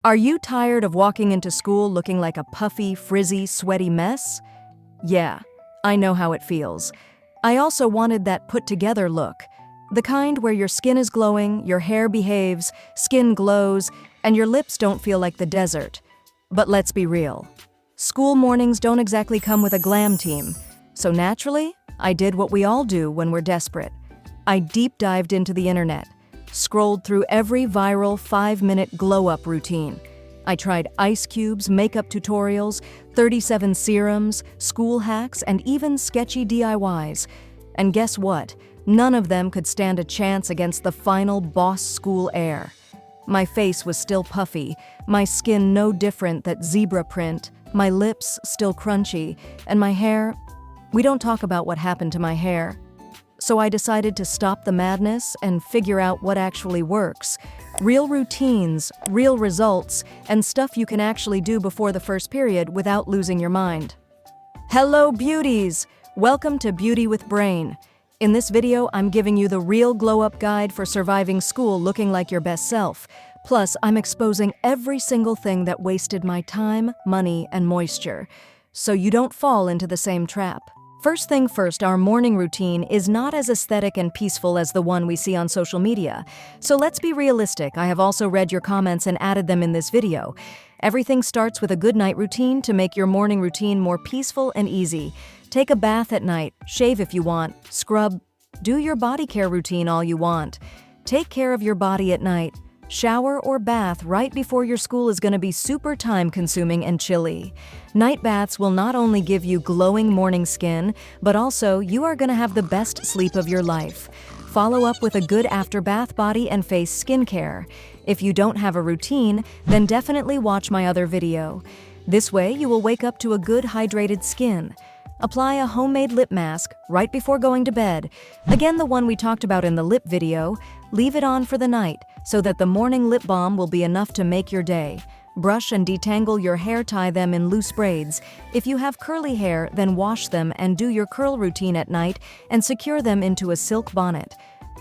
Are you tired of walking into school looking like a puffy, frizzy, sweaty mess? Yeah, I know how it feels. I also wanted that put-together look. The kind where your skin is glowing, your hair behaves, skin glows, and your lips don't feel like the desert. But let's be real. School mornings don't exactly come with a glam team. So naturally, I did what we all do when we're desperate. I deep dived into the internet. Scrolled through every viral 5-minute glow-up routine. I tried ice cubes, makeup tutorials, 37 serums, school hacks, and even sketchy DIYs. And guess what? None of them could stand a chance against the final boss school air. My face was still puffy, my skin no different than zebra print, my lips still crunchy, and my hair... We don't talk about what happened to my hair. So I decided to stop the madness and figure out what actually works. Real routines, real results, and stuff you can actually do before the first period without losing your mind. Hello, beauties! Welcome to Beauty with Brain. In this video, I'm giving you the real glow-up guide for surviving school looking like your best self. Plus, I'm exposing every single thing that wasted my time, money, and moisture. So you don't fall into the same trap. First thing first, our morning routine is not as aesthetic and peaceful as the one we see on social media. So let's be realistic. I have also read your comments and added them in this video. Everything starts with a good night routine to make your morning routine more peaceful and easy. Take a bath at night, shave if you want, scrub, do your body care routine all you want. Take care of your body at night. Shower or bath right before your school is going to be super time-consuming and chilly. Night baths will not only give you glowing morning skin, but also you are going to have the best sleep of your life. Follow up with a good after-bath body and face skincare. If you don't have a routine, then definitely watch my other video. This way, you will wake up to a good hydrated skin. Apply a homemade lip mask right before going to bed. Again, the one we talked about in the lip video. Leave it on for the night so that the morning lip balm will be enough to make your day. Brush and detangle your hair, tie them in loose braids. If you have curly hair, then wash them and do your curl routine at night and secure them into a silk bonnet.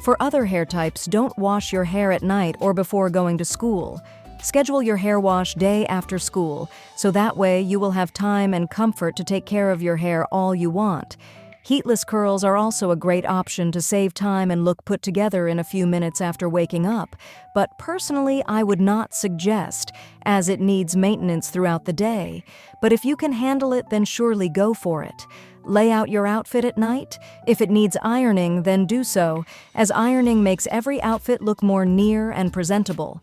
For other hair types, don't wash your hair at night or before going to school. Schedule your hair wash day after school, so that way you will have time and comfort to take care of your hair all you want. Heatless curls are also a great option to save time and look put together in a few minutes after waking up, but personally I would not suggest, as it needs maintenance throughout the day. But if you can handle it, then surely go for it. Lay out your outfit at night. If it needs ironing, then do so, as ironing makes every outfit look more near and presentable.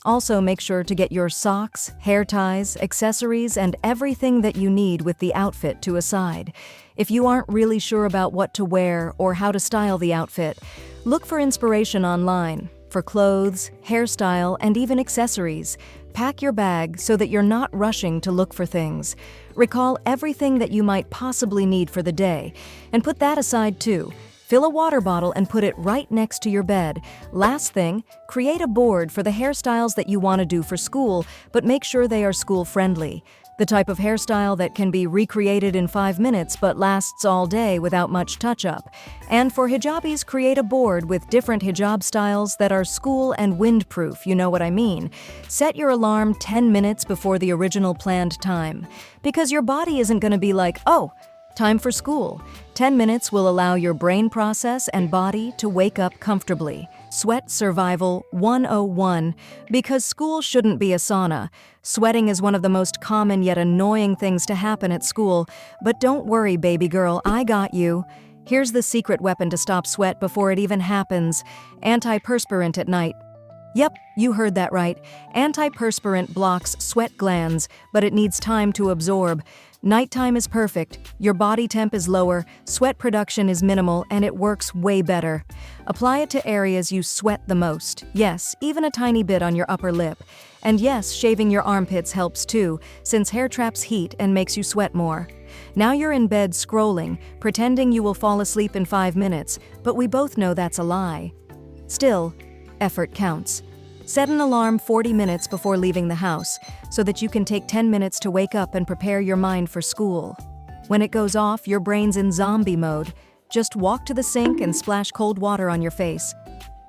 Also, make sure to get your socks, hair ties, accessories, and everything that you need with the outfit to a side. If you aren't really sure about what to wear or how to style the outfit, look for inspiration online. For clothes, hairstyle, and even accessories, pack your bag so that you're not rushing to look for things. Recall everything that you might possibly need for the day, and put that aside too. Fill a water bottle and put it right next to your bed. Last thing, create a board for the hairstyles that you want to do for school, but make sure they are school-friendly. The type of hairstyle that can be recreated in 5 minutes but lasts all day without much touch-up. And for hijabis, create a board with different hijab styles that are school and wind-proof, you know what I mean. Set your alarm 10 minutes before the original planned time. Because your body isn't going to be like, oh, time for school. 10 minutes will allow your brain process and body to wake up comfortably. Sweat Survival 101. Because school shouldn't be a sauna. Sweating is one of the most common yet annoying things to happen at school. But don't worry, baby girl, I got you. Here's the secret weapon to stop sweat before it even happens. Antiperspirant at night. Yep, you heard that right. Antiperspirant blocks sweat glands, but it needs time to absorb. Nighttime is perfect, your body temp is lower, sweat production is minimal, and it works way better. Apply it to areas you sweat the most. Yes, even a tiny bit on your upper lip. And yes, shaving your armpits helps too, since hair traps heat and makes you sweat more. Now you're in bed scrolling, pretending you will fall asleep in 5 minutes, but we both know that's a lie. Still, effort counts. Set an alarm 40 minutes before leaving the house, so that you can take 10 minutes to wake up and prepare your mind for school. When it goes off, your brain's in zombie mode. Just walk to the sink and splash cold water on your face.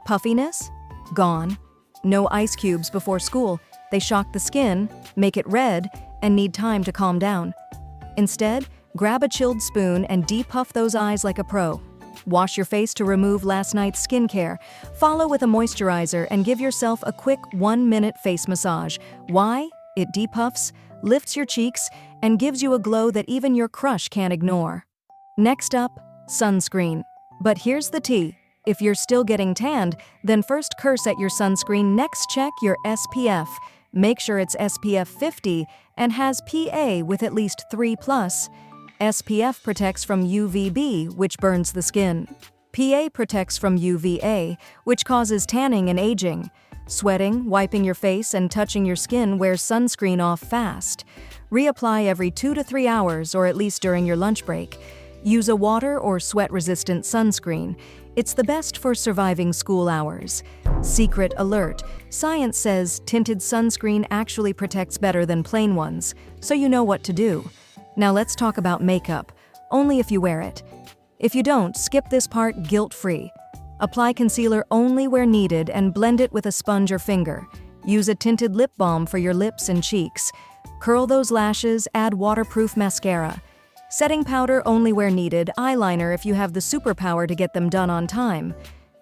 Puffiness? Gone. No ice cubes before school. They shock the skin, make it red, and need time to calm down. Instead, grab a chilled spoon and depuff those eyes like a pro. Wash your face to remove last night's skincare. Follow with a moisturizer and give yourself a quick 1-minute face massage. Why? It depuffs, lifts your cheeks, and gives you a glow that even your crush can't ignore. Next up, sunscreen. But here's the tea. If you're still getting tanned, then first curse at your sunscreen. Next, check your SPF. Make sure it's SPF 50 and has PA with at least 3+. SPF protects from UVB, which burns the skin. PA protects from UVA, which causes tanning and aging. Sweating, wiping your face, and touching your skin wears sunscreen off fast. Reapply every 2 to 3 hours or at least during your lunch break. Use a water or sweat-resistant sunscreen. It's the best for surviving school hours. Secret alert: science says tinted sunscreen actually protects better than plain ones, so you know what to do. Now let's talk about makeup, only if you wear it. If you don't, skip this part guilt-free. Apply concealer only where needed and blend it with a sponge or finger. Use a tinted lip balm for your lips and cheeks. Curl those lashes, add waterproof mascara. Setting powder only where needed, eyeliner if you have the superpower to get them done on time.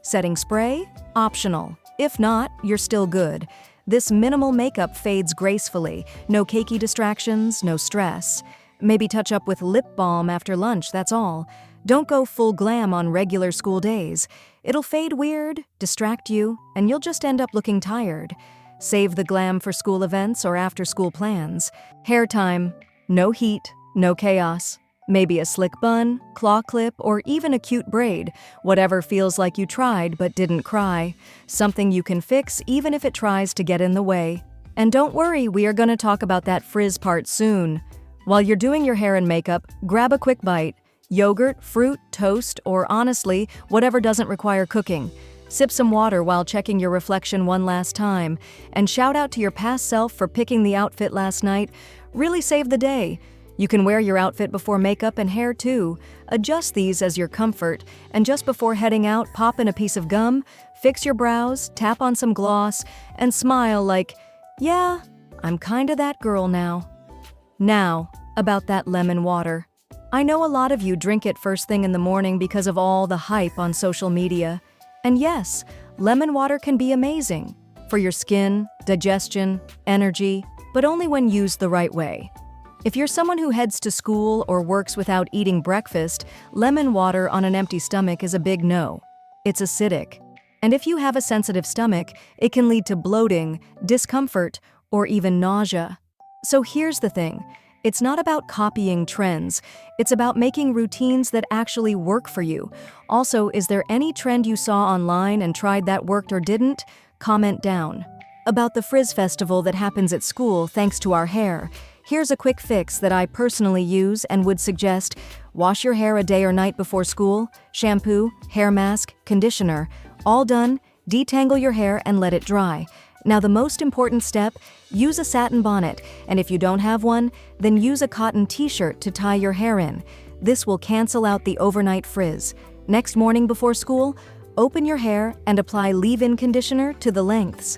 Setting spray? Optional. If not, you're still good. This minimal makeup fades gracefully. No cakey distractions, no stress. Maybe touch up with lip balm after lunch, that's all. Don't go full glam on regular school days. It'll fade weird, distract you, and you'll just end up looking tired. Save the glam for school events or after-school plans. Hair time. No heat, no chaos. Maybe a slick bun, claw clip, or even a cute braid. Whatever feels like you tried but didn't cry. Something you can fix even if it tries to get in the way. And don't worry, we are going to talk about that frizz part soon. While you're doing your hair and makeup, grab a quick bite. Yogurt, fruit, toast, or honestly, whatever doesn't require cooking. Sip some water while checking your reflection one last time. And shout out to your past self for picking the outfit last night. Really saved the day. You can wear your outfit before makeup and hair too. Adjust these as your comfort. And just before heading out, pop in a piece of gum, fix your brows, tap on some gloss, and smile like, yeah, I'm kinda that girl now. Now, about that lemon water. I know a lot of you drink it first thing in the morning because of all the hype on social media. And yes, lemon water can be amazing for your skin, digestion, energy, but only when used the right way. If you're someone who heads to school or works without eating breakfast, lemon water on an empty stomach is a big no. It's acidic. And if you have a sensitive stomach, it can lead to bloating, discomfort, or even nausea. So here's the thing. It's not about copying trends. It's about making routines that actually work for you. Also, is there any trend you saw online and tried that worked or didn't? Comment down. About the Frizz Festival that happens at school thanks to our hair. Here's a quick fix that I personally use and would suggest. Wash your hair a day or night before school. Shampoo, hair mask, conditioner. All done, detangle your hair and let it dry. Now the most important step, use a satin bonnet, and if you don't have one, then use a cotton t-shirt to tie your hair in. This will cancel out the overnight frizz. Next morning before school, open your hair and apply leave-in conditioner to the lengths.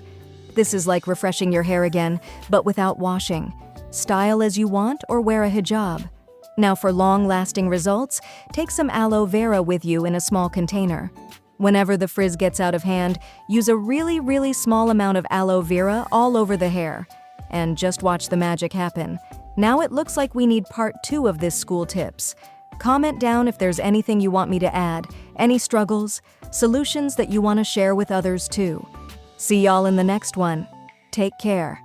This is like refreshing your hair again, but without washing. Style as you want or wear a hijab. Now for long-lasting results, take some aloe vera with you in a small container. Whenever the frizz gets out of hand, use a really small amount of aloe vera all over the hair. And just watch the magic happen. Now it looks like we need part 2 of this school tips. Comment down if there's anything you want me to add, any struggles, solutions that you want to share with others too. See y'all in the next one. Take care.